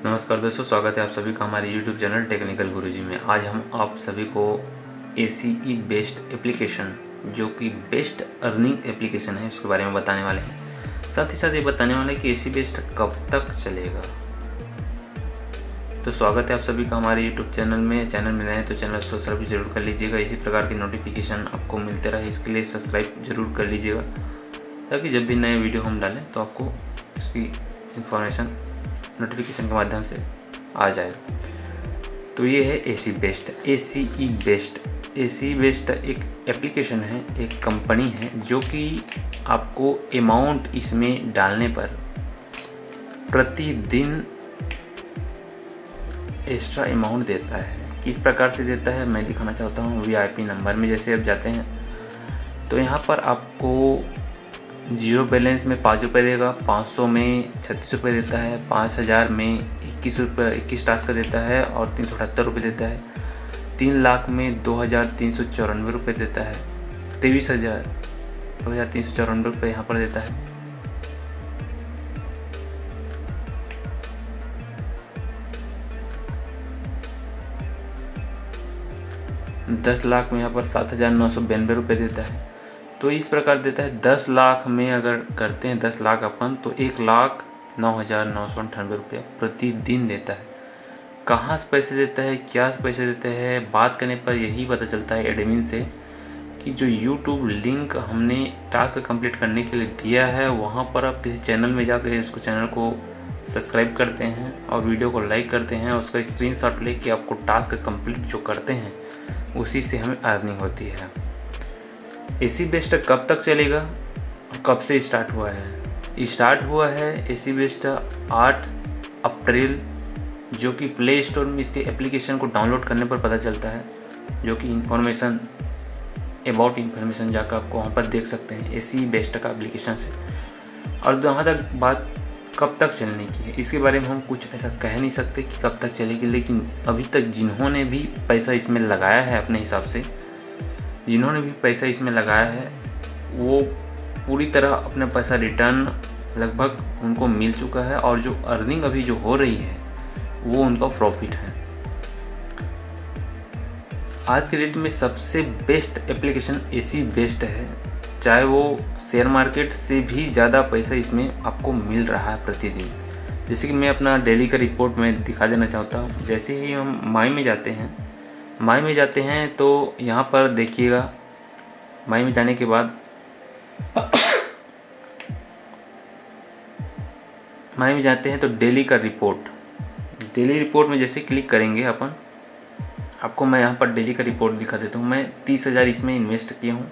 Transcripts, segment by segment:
नमस्कार दोस्तों, स्वागत है आप सभी का हमारे YouTube चैनल टेक्निकल गुरुजी में। आज हम आप सभी को ACE बेस्ड एप्लीकेशन, जो कि बेस्ट अर्निंग एप्लीकेशन है, उसके बारे में बताने वाले हैं। साथ ही साथ ये बताने वाले हैं कि ACE बेस्ड कब तक चलेगा। तो स्वागत है आप सभी का हमारे YouTube चैनल में। चैनल में नए हैं तो चैनल को सब्सक्राइब जरूर कर लीजिएगा। इसी प्रकार की नोटिफिकेशन आपको मिलते रहे, इसके लिए सब्सक्राइब जरूर कर लीजिएगा, ताकि जब भी नए वीडियो हम डालें तो आपको उसकी इंफॉर्मेशन नोटिफिकेशन के माध्यम से आ जाए। तो ये है ACE बेस्ड। ACE बेस्ड एक एप्लीकेशन है, एक कंपनी है जो कि आपको अमाउंट इसमें डालने पर प्रतिदिन एक्स्ट्रा अमाउंट देता है। किस प्रकार से देता है मैं दिखाना चाहता हूँ। VIP नंबर में जैसे आप जाते हैं तो यहाँ पर आपको 0 बैलेंस में 5 रुपये देगा, 500 में 36 रुपये देता है, 5000 में 21 टास्क का देता है और 378 रुपये देता है, 3 लाख में 2394 रुपये देता है, 23,394 रुपये यहाँ पर देता है। दस लाख में यहाँ पर 7,992 रुपये देता है। तो इस प्रकार देता है। 10 लाख में अगर करते हैं 10 लाख अपन, तो 1,09,998 रुपये प्रतिदिन देता है। कहाँ से पैसे देता है, क्या से पैसे देते हैं, बात करने पर यही पता चलता है एडमिन से कि जो YouTube लिंक हमने टास्क कंप्लीट करने के लिए दिया है, वहाँ पर आप किसी चैनल में जाकर उसको चैनल को सब्सक्राइब करते हैं और वीडियो को लाइक करते हैं, उसका स्क्रीनशॉट लेके आपको टास्क कंप्लीट जो करते हैं उसी से हमें अर्निंग होती है। ACE बेस्ड कब तक चलेगा और कब से स्टार्ट हुआ है? स्टार्ट हुआ है ACE बेस्ड 8 अप्रैल, जो कि प्ले स्टोर में इसके एप्लीकेशन को डाउनलोड करने पर पता चलता है, जो कि इन्फॉर्मेशन जाकर आपको वहाँ पर देख सकते हैं ACE बेस्ड का एप्लीकेशन से। और जहाँ तक बात कब तक चलने की है, इसके बारे में हम कुछ ऐसा कह नहीं सकते कि कब तक चलेगी, लेकिन अभी तक जिन्होंने भी पैसा इसमें लगाया है, अपने हिसाब से जिन्होंने भी पैसा इसमें लगाया है, वो पूरी तरह अपना पैसा रिटर्न लगभग उनको मिल चुका है। और जो अर्निंग अभी जो हो रही है वो उनका प्रॉफिट है। आज के डेट में सबसे बेस्ट एप्लीकेशन ACE बेस्ड है। चाहे वो शेयर मार्केट से भी ज़्यादा पैसा इसमें आपको मिल रहा है प्रतिदिन। जैसे कि मैं अपना डेली का रिपोर्ट में दिखा देना चाहता हूँ। जैसे ही हम माई में जाते हैं तो यहाँ पर देखिएगा, माई में जाने के बाद माई में जाते हैं तो डेली रिपोर्ट में जैसे क्लिक करेंगे अपन, आपको मैं यहाँ पर डेली का रिपोर्ट दिखा देता हूँ। मैं 30,000 इसमें इन्वेस्ट किया हूँ।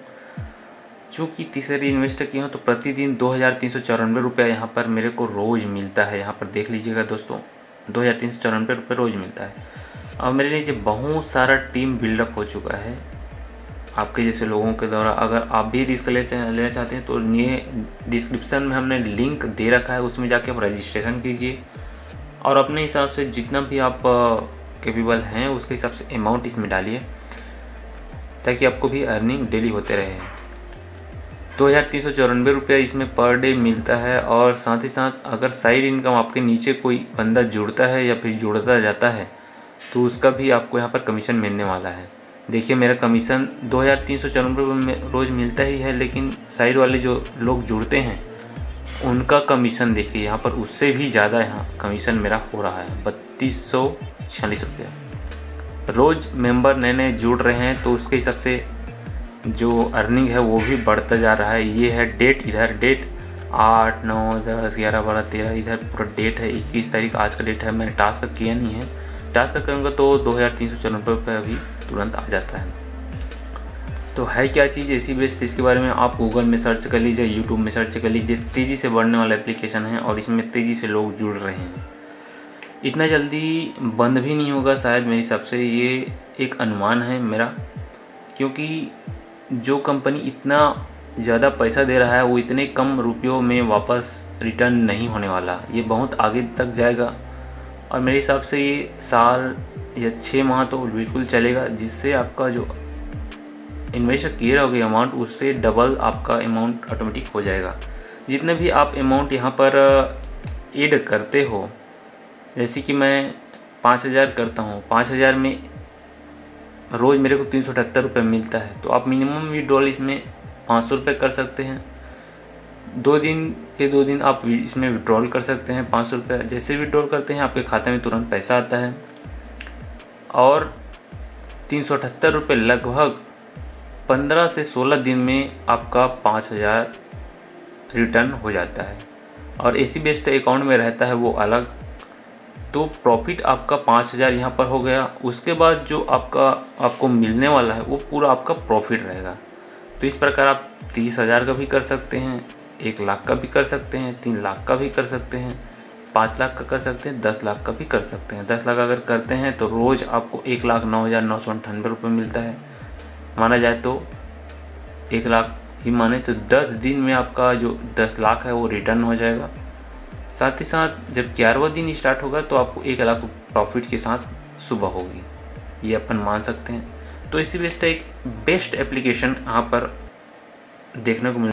चूँकि 30,000 इन्वेस्ट किया हूँ तो प्रतिदिन 2,394 रुपया यहाँ पर मेरे को रोज़ मिलता है। यहाँ पर देख लीजिएगा दोस्तों, 2,394 रुपये रोज़ मिलता है। और मेरे नीचे बहुत सारा टीम बिल्डअप हो चुका है आपके जैसे लोगों के द्वारा। अगर आप भी रिस्क लेना चाहते हैं तो ये डिस्क्रिप्शन में हमने लिंक दे रखा है, उसमें जाके आप रजिस्ट्रेशन कीजिए और अपने हिसाब से जितना भी आप कैपेबल हैं उसके हिसाब से अमाउंट इसमें डालिए, ताकि आपको भी अर्निंग डेली होते रहे। 2,394 रुपया इसमें पर डे मिलता है। और साथ ही साथ अगर साइड इनकम आपके नीचे कोई बंदा जुड़ता है या फिर जुड़ता जाता है तो उसका भी आपको यहाँ पर कमीशन मिलने वाला है। देखिए, मेरा कमीशन 2,394 रुपये रोज़ मिलता ही है, लेकिन साइड वाले जो लोग जुड़ते हैं उनका कमीशन देखिए यहाँ पर उससे भी ज़्यादा यहाँ कमीशन मेरा हो रहा है, 3,246 रुपया। रोज़ मेंबर नए जुड़ रहे हैं तो उसके हिसाब से जो अर्निंग है वो भी बढ़ता जा रहा है। ये है डेट, इधर डेट 8, 9, 10, 11, 12, 13, इधर पूरा डेट है 21 तारीख आज का डेट है। मैंने टास्क किया नहीं है, टास्क करूँगा तो 2,394 रुपये अभी तुरंत आ जाता है। तो है क्या चीज़ ACE बेस्ड, इसके बारे में आप गूगल में सर्च कर लीजिए, यूट्यूब में सर्च कर लीजिए। तेज़ी से बढ़ने वाला एप्लीकेशन है और इसमें तेज़ी से लोग जुड़ रहे हैं। इतना जल्दी बंद भी नहीं होगा शायद, मेरे हिसाब से ये एक अनुमान है मेरा, क्योंकि जो कंपनी इतना ज़्यादा पैसा दे रहा है वो इतने कम रुपयों में वापस रिटर्न नहीं होने वाला। ये बहुत आगे तक जाएगा और मेरे हिसाब से ये साल या 6 माह तो बिल्कुल चलेगा, जिससे आपका जो इन्वेस्ट किए रहोगे अमाउंट उससे डबल आपका अमाउंट ऑटोमेटिक हो जाएगा। जितने भी आप अमाउंट यहाँ पर ऐड करते हो जैसे कि मैं 5,000 करता हूँ, 5,000 में रोज़ मेरे को 378 रुपये मिलता है, तो आप मिनिमम विड्रॉल इसमें 500 रुपये कर सकते हैं। 2 दिन आप इसमें विड्रॉल कर सकते हैं 500 रुपये। जैसे विड्रॉल करते हैं आपके खाते में तुरंत पैसा आता है और 378 रुपये लगभग 15 से 16 दिन में आपका 5,000 रिटर्न हो जाता है। और एसी बेस्ड अकाउंट में रहता है वो अलग। तो प्रॉफिट आपका 5,000 यहाँ पर हो गया। उसके बाद जो आपको मिलने वाला है वो पूरा आपका प्रॉफिट रहेगा। तो इस प्रकार आप 30,000 का भी कर सकते हैं, 1 लाख का भी कर सकते हैं, 3 लाख का भी कर सकते हैं, 5 लाख का कर सकते हैं, 10 लाख का भी कर सकते हैं। 10 लाख अगर करते हैं तो रोज़ आपको 1,09,998 रुपये मिलता है। माना जाए तो 1 लाख ही माने तो 10 दिन में आपका जो 10 लाख है वो रिटर्न हो जाएगा। साथ ही साथ जब 11वां दिन स्टार्ट होगा तो आपको 1 लाख प्रॉफिट के साथ सुबह होगी, ये अपन मान सकते हैं। तो इसी बेस्ट एक बेस्ट एप्लीकेशन यहाँ पर देखने को मिल